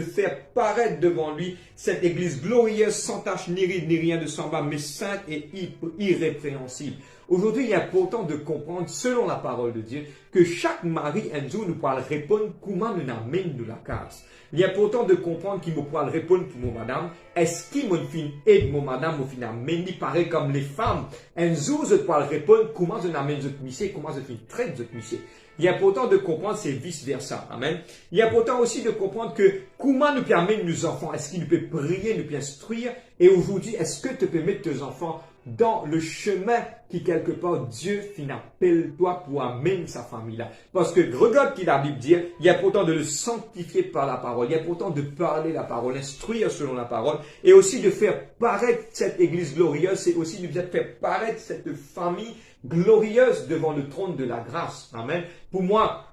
S2: faire paraître devant lui cette église glorieuse, sans tache ni ride, ni rien de semblable, mais sainte et irrépréhensible. Aujourd'hui, il est important de comprendre, selon la parole de Dieu, que chaque mari, un jour, nous pourra répondre comment nous amène nous la case. Il est important de comprendre qu'il me pourra répondre pour mon madame. Est-ce qu'il me fin aide mon madame au final amène pareil comme les femmes. Un jour, je pourrai répondre comment je n'amène notre mission, comment je fin traite notre mission. Il est important de comprendre, c'est vice-versa. Amen. Il est important aussi de comprendre que comment nous permet nos enfants. Est-ce qu'ils nous peuvent prier, nous peuvent instruire? Et aujourd'hui, est-ce que tu peux mettre tes enfants dans le chemin qui quelque part Dieu fin appelle toi pour amener sa famille là. Parce que regarde qui la Bible dit, il y a pourtant de le sanctifier par la parole, il y a pourtant de parler la parole, instruire selon la parole, et aussi de faire paraître cette église glorieuse, c'est aussi de faire paraître cette famille glorieuse devant le trône de la grâce. Amen. Pour moi,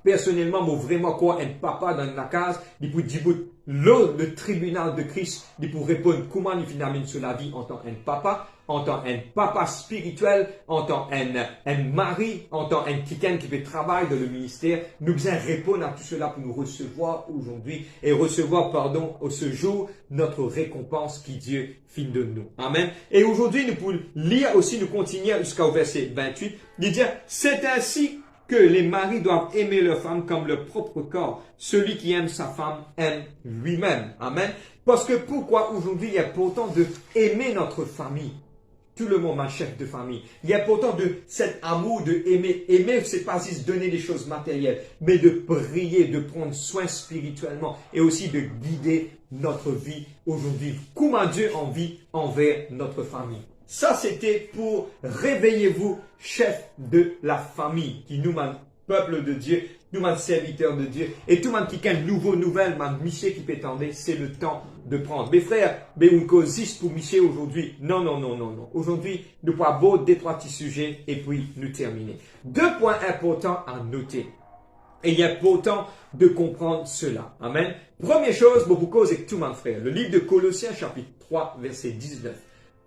S2: personnellement, moi vraiment quoi un papa dans la case, il peut dire le tribunal de Christ, il peut répondre comment il finit sur la vie en tant qu'un papa, en tant qu'un papa spirituel, en tant qu'un mari, en tant qu'un quelqu'un qui fait travail dans le ministère. Nous devons répondre à tout cela pour nous recevoir aujourd'hui et recevoir, pardon, ce jour, notre récompense qui Dieu fin de nous. Amen. Et aujourd'hui, nous pouvons lire aussi, nous continuer jusqu'au verset 28, il dit, c'est ainsi que les maris doivent aimer leur femme comme leur propre corps. Celui qui aime sa femme aime lui-même. Amen. Parce que pourquoi aujourd'hui il y a pourtant de aimer notre famille? Tout le monde, ma chef de famille. Il y a pourtant de cet amour de aimer. Aimer, c'est pas juste donner des choses matérielles, mais de prier, de prendre soin spirituellement et aussi de guider notre vie aujourd'hui. Comment Dieu en vit envers notre famille. Ça, c'était pour réveillez-vous, chef de la famille, qui nous mène peuple de Dieu, nous mène serviteur de Dieu, et tout le monde qui a une nouvelle, Michel qui peut attendre, c'est le temps de prendre. Mes frères, mais on cause pour Michel aujourd'hui. Non. Aujourd'hui, nous pourrons aborder trois petits sujets et puis nous terminer. 2 points importants à noter. Et il est important de comprendre cela. Amen. Première chose, beaucoup cause avec tout le monde, frère. Le livre de Colossiens, chapitre 3, verset 19.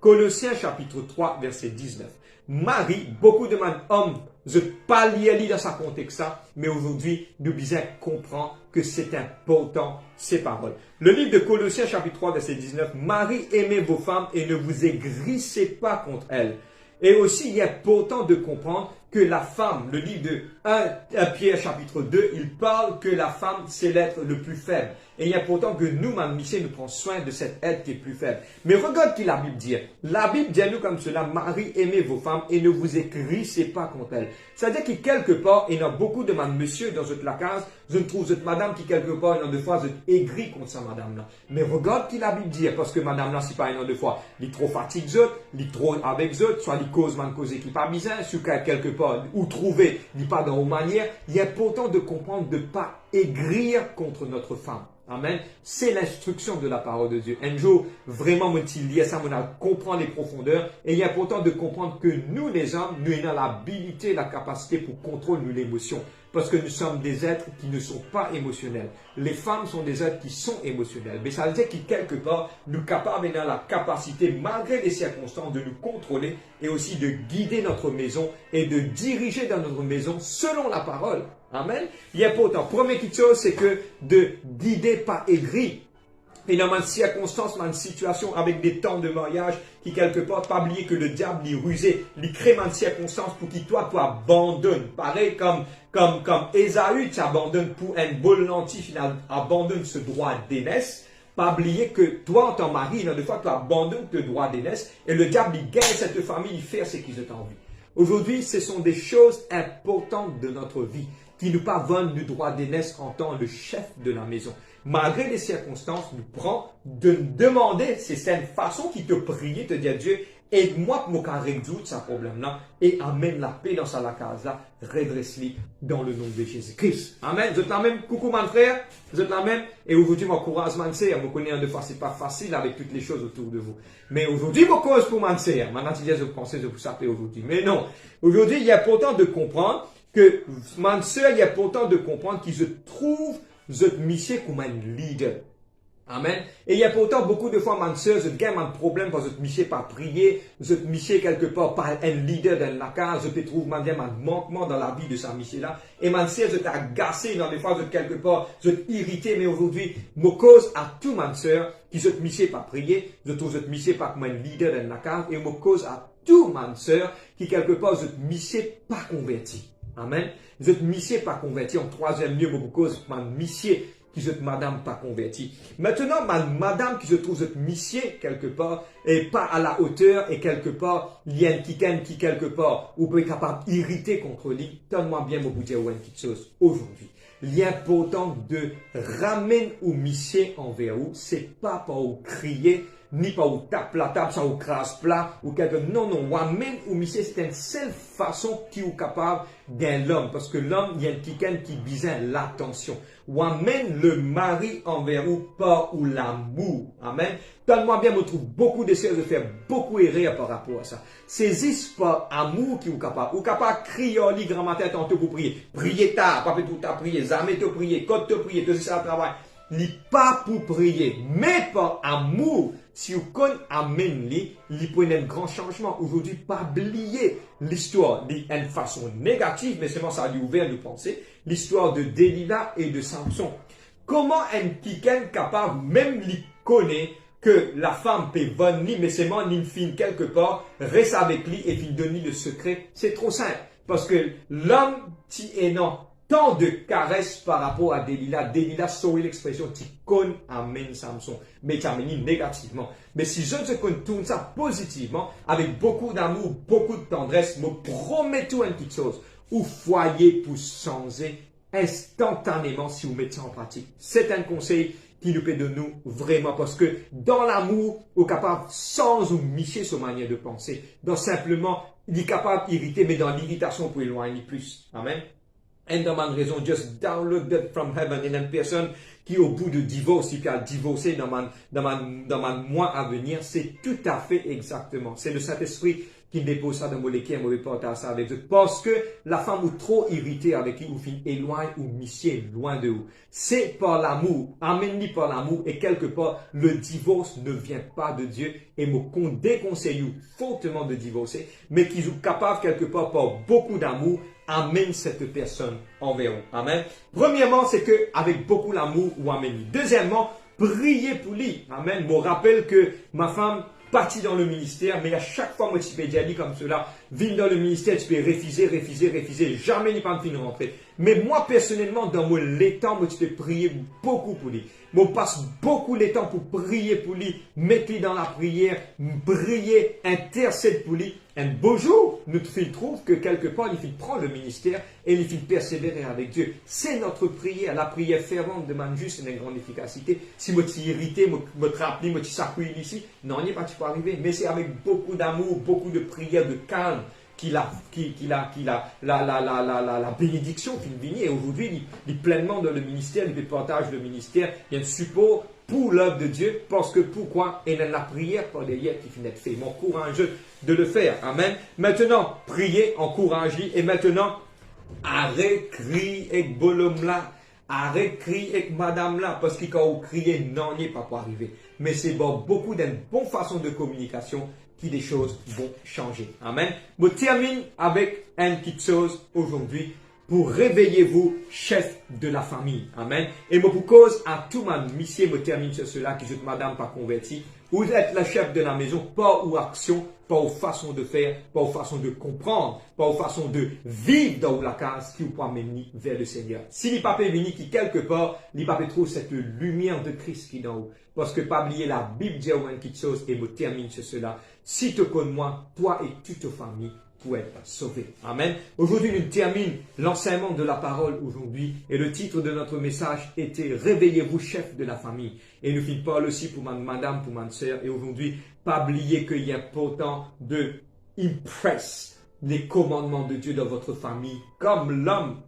S2: Colossiens chapitre 3, verset 19. Marie, beaucoup de hommes, je pas lié dans sa contexte, mais aujourd'hui, nous devons comprendre que c'est important, ces paroles. Le livre de Colossiens chapitre 3, verset 19. Marie, aimez vos femmes et ne vous aigrissez pas contre elles. Et aussi, il est important de comprendre que la femme, le livre de 1 Pierre chapitre 2, il parle que la femme, c'est l'être le plus faible. Et il est important que nous, Mme Michel, nous prenons soin de cet être qui est plus faible. Mais regarde ce que la Bible dit. La Bible dit à nous comme cela, Marie, aimez vos femmes et ne vous aigrissez pas contre elles. C'est-à-dire que quelque part, il y a beaucoup de monsieur dans cette la case, je trouve cette madame qui quelque part, il y a deux fois, je aigri contre sa madame-là. Mais regarde ce que la Bible dit, parce que madame-là, c'est pas une deux fois, il est trop fatigué, il est trop avec eux, soit il cause qui pas bizarre, soit quelque part, ou trouver, il n'est pas dans une manière, il est important de comprendre de ne pas aigrir contre notre femme. Amen. C'est l'instruction de la parole de Dieu. Un jour, vraiment, on lié ça, on comprend les profondeurs. Et il est important de comprendre que nous, les hommes, nous avons l'habilité, la capacité pour contrôler l'émotion. Parce que nous sommes des êtres qui ne sont pas émotionnels. Les femmes sont des êtres qui sont émotionnels. Mais ça veut dire que quelque part, nous sommes capables, nous avons la capacité, malgré les circonstances, de nous contrôler et aussi de guider notre maison et de diriger dans notre maison selon la parole. Amen. Il est important. Première chose, c'est que de guider pas aigri. Et dans une circonstance, dans une situation avec des temps de mariage qui quelque part, pas oublier que le diable il rusé, il crée une circonstance pour qu'il toi abandonnes. Pareil comme Ésaü t'abandonne pour un bol lentille, il abandonne ce droit d'aînesse. Pas oublier que toi, en tant que mari, des fois, tu abandonnes le droit d'aînesse et le diable il gagne cette famille, il fait ce qu'il a envie. Aujourd'hui, ce sont des choses importantes de notre vie qui nous pas vendent le droit d'aînesse en tant que le chef de la maison. Malgré les circonstances, nous prenons de demander, c'est cette façon qui te prie, te dire Dieu, aide-moi pour me résoudre ce problème-là et amène la paix dans sa case-là, redresse-le dans le nom de Jésus-Christ. Amen. Je t'amène, coucou mon frère, je t'amène, et aujourd'hui, mon courage, mon sœur, je connais de fois, c'est pas facile avec toutes les choses autour de vous. Mais aujourd'hui, mon cause pour mon sœur, maintenant, je pensais de vous saper aujourd'hui. Mais non. Aujourd'hui, il est important de comprendre que, mon sœur, il est important de comprendre qu'il se trouve votre mission comme un leader. Amen. Et il y a pourtant beaucoup de fois, ma soeur, vous avez un problème parce que votre mission pas prier, votre mission quelque part pas un leader dans la case, je te trouve un manquement dans la vie de sa mission là. Et ma soeur, je t'ai agacé dans des fois, vous quelque part, je t'ai irrité, mais aujourd'hui, me cause à tout ma soeur qui votre mission pas prier, je trouve votre mission pas comme un leader dans la case, et me cause à tout ma soeur qui quelque part, votre mission pas converti. Amen. Vous êtes mission pas converti. En troisième lieu, beaucoup cause, ma mission qui êtes madame pas convertie. Maintenant, madame qui se trouve votre mission quelque part et pas à la hauteur et quelque part, il y a un qui quelque part, ou peut être capable d'irriter contre lui. Donne-moi bien, vous dire une petite chose aujourd'hui. Il est important de ramener aux mission envers vous. C'est pas pour vous crier, ni pas ou tape la table, ça ou crase plat, ou quelque, non, non, ou amène, ou monsieur, c'est une seule façon qui est capable d'un l'homme, parce que l'homme, il y a quelqu'un qui besoin l'attention. Ou amène le mari envers vous par ou l'amour. Amen. Tellement bien, je trouve beaucoup de choses de faire beaucoup erreur par rapport à ça. Saisissez par amour qui est capable. Ou capable de crier au lit grand matin tantôt pour prier. Priez tard, pas tout à prier, jamais te prier, quand te prier, te ça travail. Li pas pour prier, mais par amour. Si vous connaissez Amen, li prenez un grand changement. Aujourd'hui, pas oublier l'histoire d'une façon négative, mais seulement ça a ouvert de penser, l'histoire de Delilah et de Samson. Comment un quelqu'un capable, même li connaît que la femme peut venir, mais seulement il finit quelque part, reste avec lui et finit donner le secret. C'est trop simple. Parce que l'homme, qui est non, tant de caresses par rapport à Delilah. Delilah sauve l'expression qui connaît Amen Samson, mais qui amène négativement. Mais si je te tourne ça positivement, avec beaucoup d'amour, beaucoup de tendresse, me promets tout une petite chose, ou foyer pour changer instantanément si vous mettez ça en pratique. C'est un conseil qui nous peut de nous vraiment, parce que dans l'amour, on est capable sans ou micher sa manière de penser. Dans simplement, il est capable d'irriter, mais dans l'irritation pour éloigner plus. Amen. Et dans ma raison, just download that from heaven. Et une personne qui, au bout de divorce, qui a divorcé dans ma mois à venir, c'est tout à fait exactement. C'est le Saint-Esprit qui dépose ça dans mon équipe, et me partage ça avec eux. Parce que la femme ou trop irritée avec qui, ou fin éloigne ou missier loin de vous. C'est par l'amour. Amène-lui par l'amour. Et quelque part, le divorce ne vient pas de Dieu. Et me déconseille fortement de divorcer. Mais qu'ils sont capables quelque part par beaucoup d'amour, amène cette personne envers vous. Amen. Premièrement, c'est que avec beaucoup d'amour ou amène. Deuxièmement, priez pour lui. Amen. Je me rappelle que ma femme partie dans le ministère, mais à chaque fois, moi, tu peux dire comme cela, viens dans le ministère, tu peux refuser, jamais n'y pas de rentrer. Mais moi, personnellement, dans mon temps, moi, tu peux prier beaucoup pour lui. Moi, passe beaucoup de temps pour prier pour lui, mettre-lui dans la prière, prier, intercède pour lui. Un beau jour, nous trouvons que quelque part, il faut prendre le ministère et il faut persévérer avec Dieu. C'est notre prière, la prière fervente demande juste une grande efficacité. Si moi tu irrité, moi te rappelé, moi tu s'appuies ici, non, il n'y a pas, tu peux arriver. Mais c'est avec beaucoup d'amour, beaucoup de prière, de calme, qu'il a la bénédiction qui vient. Et aujourd'hui, il est pleinement dans le ministère, il partage le ministère, il y a un support pour l'œuvre de Dieu, parce que pourquoi? Et dans la prière par derrière qui finit de faire. M'encourage de le faire. Amen. Maintenant, priez, encouragez, et maintenant, arrête crier avec bolom là, arrête crier avec madame là, parce que quand vous criez, non, il n'est pas pour arriver. Mais c'est beaucoup d'une bonne façon de communication qui des choses vont changer. Amen. Je termine avec une petite chose aujourd'hui. Pour réveillez-vous, chef de la famille. Amen. Et moi, pour cause à tout ma mission, me termine sur cela, qui je madame pas convertie. Vous êtes la chef de la maison, pas aux actions, pas aux façons de faire, pas aux façons de comprendre, pas aux façons de vivre dans la case qui vous peut amener vers le Seigneur. Si les papes venu qui quelque part, les papes trouvent cette lumière de Christ qui est dans vous. Parce que pas oublier la Bible dit une petite chose et me termine sur cela. Si tu connais moi, toi et toute ta famille, pour être sauvé. Amen. Aujourd'hui, nous terminons l'enseignement de la parole aujourd'hui et le titre de notre message était « Réveillez-vous, chef de la famille ». Et nous finissons par aussi pour ma madame, pour ma soeur. Et aujourd'hui, pas oublier qu'il est important de impress les commandements de Dieu dans votre famille comme l'homme,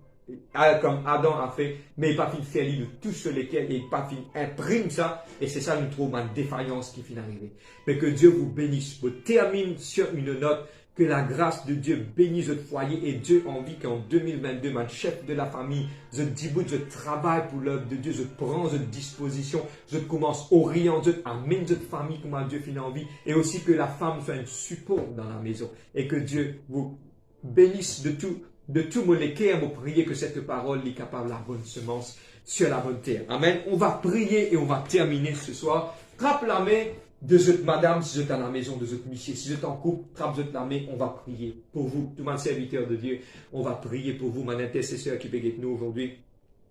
S2: comme Adam a fait, mais il pas fini de faire de tous ceux lesquels il pas fini imprime ça. Et c'est ça, nous trouvons une défaillance qui finit d'arriver. Mais que Dieu vous bénisse. Je termine sur une note. Que la grâce de Dieu bénisse votre foyer et Dieu a envie qu'en 2022, mon chef de la famille, je je travaille pour l'œuvre de Dieu, je prends votre disposition, je commence à orienter, je amène votre famille comme Dieu finit envie et aussi que la femme soit un support dans la maison et que Dieu vous bénisse de tout molécule. Vous priez que cette parole est capable de la bonne semence sur la bonne terre. Amen. On va prier et on va terminer ce soir. Trappe la main de cette madame, si vous êtes à la maison, de cette monsieur, si vous êtes en couple, trappe la main, on va prier pour vous. Tout mon serviteur de Dieu, on va prier pour vous, mon intercesseur qui peut être nous aujourd'hui.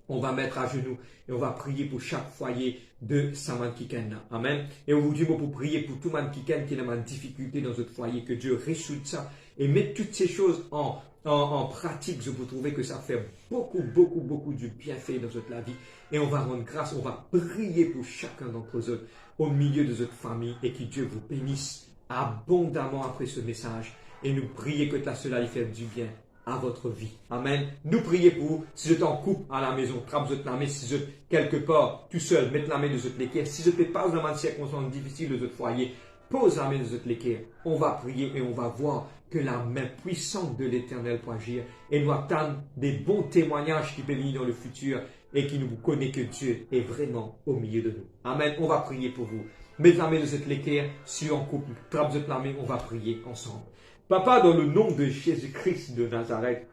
S2: On va mettre à genoux et on va prier pour chaque foyer de Saman Kiken. Amen. Et aujourd'hui, pour prier pour tout man Kiken qui est dans une difficulté dans notre foyer, que Dieu résout ça et mette toutes ces choses en en pratique, je peux trouver que ça fait beaucoup du bienfait dans notre vie. Et on va rendre grâce, on va prier pour chacun d'entre eux au milieu de notre famille et que Dieu vous bénisse abondamment après ce message. Et nous prier que cela lui fait du bien à votre vie. Amen. Nous prier pour vous. Si je t'en coupe à la maison, trappe votre main. Si je quelque part, tout seul, mettre la main de votre l'équerre. Si je ne fais pas dans une circonstance difficile de votre foyer, pose la main de votre l'équerre. On va prier et on va voir que la main puissante de l'Éternel peut agir. Et nous attendons des bons témoignages qui peuvent venir dans le futur et qui nous connaissent que Dieu est vraiment au milieu de nous. Amen. On va prier pour vous. Mettez la main de votre l'équerre. Si on coupe, trappe votre main, on va prier ensemble. Papa, dans le nom de Jésus-Christ de Nazareth,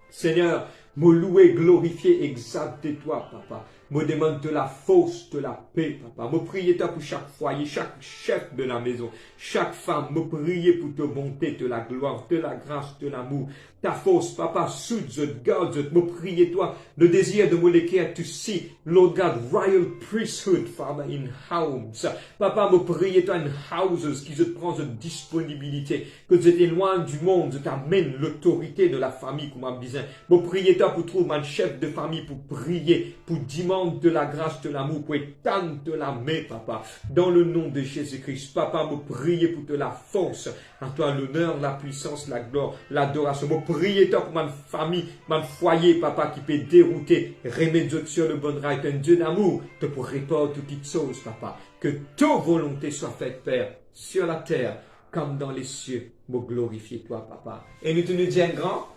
S2: Seigneur, me louer, glorifier, exalter toi, Papa. Me demande de la force, de la paix, Papa. Me prier toi pour chaque foyer, chaque chef de la maison, chaque femme. Me prier pour ta bonté, de la gloire, de la grâce, de l'amour. Ta force, Papa, soothe, garde, me prier toi, le désir de me l'équerre, to see, Lord God, royal priesthood, Father, in homes. Papa, me prier toi, in houses, qui se prend de disponibilité, que tu es loin du monde, tu t'amènes l'autorité de la famille, comme on disait. Me prier toi pour trouver un chef de famille, pour prier, pour demander de la grâce, de l'amour, pour étendre de la main, Papa, dans le nom de Jésus-Christ. Papa, me prier pour de la force, à toi l'honneur, la puissance, la gloire, l'adoration. Me prier toi pour ma famille, mon foyer, Papa, qui peut dérouter, remettre sur le bon rail, un Dieu d'amour, te pour répondre toutes les choses, Papa. Que ta volonté soit faite, Père, sur la terre, comme dans les cieux. Me glorifier toi, Papa. Et nous te nous disons grand.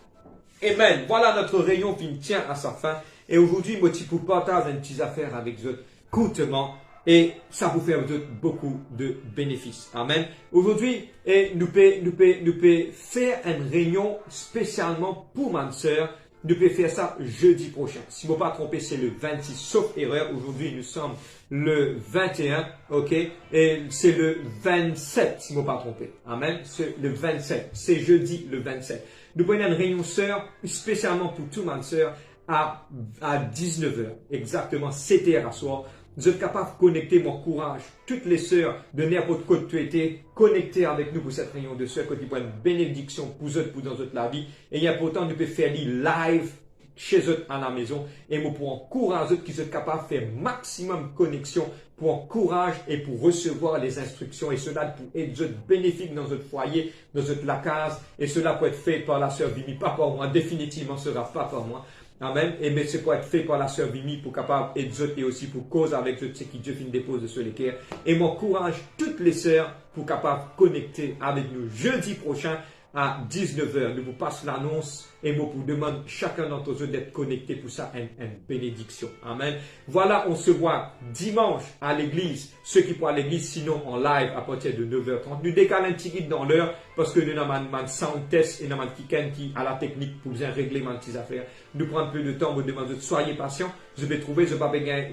S2: Amen. Voilà notre rayon qui tient à sa fin. Et aujourd'hui, moi, tu peux partager une petite affaire avec eux courtement. Et ça vous fait beaucoup de bénéfices. Amen. Aujourd'hui, nous pouvons faire une réunion spécialement pour ma soeur. Nous pouvons faire ça jeudi prochain. Si je ne me pas trompé, c'est le 26, sauf erreur. Aujourd'hui, nous sommes le 21, ok? Et c'est le 27, si je ne me pas trompé. Amen. C'est le 27. C'est jeudi le 27. Nous prenons une réunion sœur, spécialement pour tout ma soeur, à 19h. Exactement, 7h à soir. Vous êtes capable de connecter mon courage. Toutes les sœurs de n'importe quoi tu étais connectées avec nous pour cette réunion de sœurs, que tu prends une bénédiction pour eux, pour dans toute la vie. Et il y a pourtant, nous pouvons faire live chez eux à la maison. Et moi, pour encourager eux qui sont capables de faire maximum de connexion, pour encourager et pour recevoir les instructions. Et cela pour être bénéfique dans notre foyer, dans notre la case. Et cela peut être fait par la sœur Vimy, pas par moi. Définitivement, ce sera pas par moi. Amen. Et mais c'est pour être fait par la sœur Vimy pour capable et aussi pour cause avec ce qui Dieu finit dépose sur l'équerre. Et m'encourage toutes les sœurs pour capable connecter avec nous jeudi prochain à 19h. Je vous passe l'annonce et moi vous demande chacun d'entre eux d'être connecté pour ça, une bénédiction. Amen. Voilà, on se voit dimanche à l'église. Ceux qui pourront à l'église, sinon en live à partir de 9h30. Nous décalons un petit peu dans l'heure parce que nous avons un sound test et nous avons quelqu'un qui a la technique pour bien régler mes petites affaires. Nous prenons un peu de temps, vous demandez, soyez patient. Je vais trouver, je vais pas gagner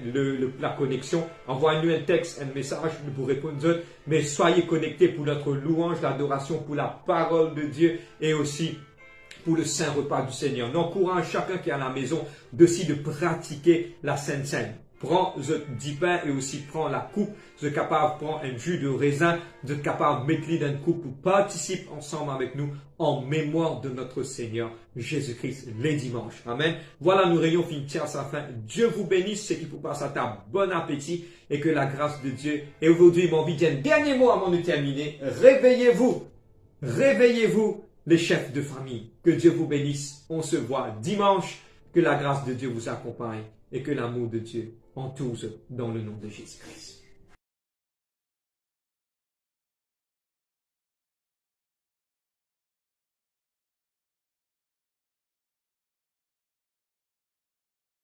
S2: la connexion. Envoyez-nous un texte, un message, nous pourrons répondre. Mais soyez connectés pour notre louange, l'adoration, pour la parole de Dieu et aussi pour le saint repas du Seigneur. Nous encourageons chacun qui est à la maison de pratiquer la Sainte Seine. Prends le 10 pains et aussi prends la coupe. Vous êtes capable de prendre un jus de raisin. Vous êtes capable de mettre dans une coupe pour participer ensemble avec nous en mémoire de notre Seigneur Jésus-Christ les dimanches. Amen. Voilà, nous réunions fini à sa fin. Dieu vous bénisse, ceux qui vous passent à table. Bon appétit et que la grâce de Dieu. Et aujourd'hui, mon envie de dire un dernier mot avant de terminer. Réveillez-vous. Réveillez-vous, les chefs de famille. Que Dieu vous bénisse. On se voit dimanche. Que la grâce de Dieu vous accompagne et que l'amour de Dieu entoure dans le nom de Jésus-Christ.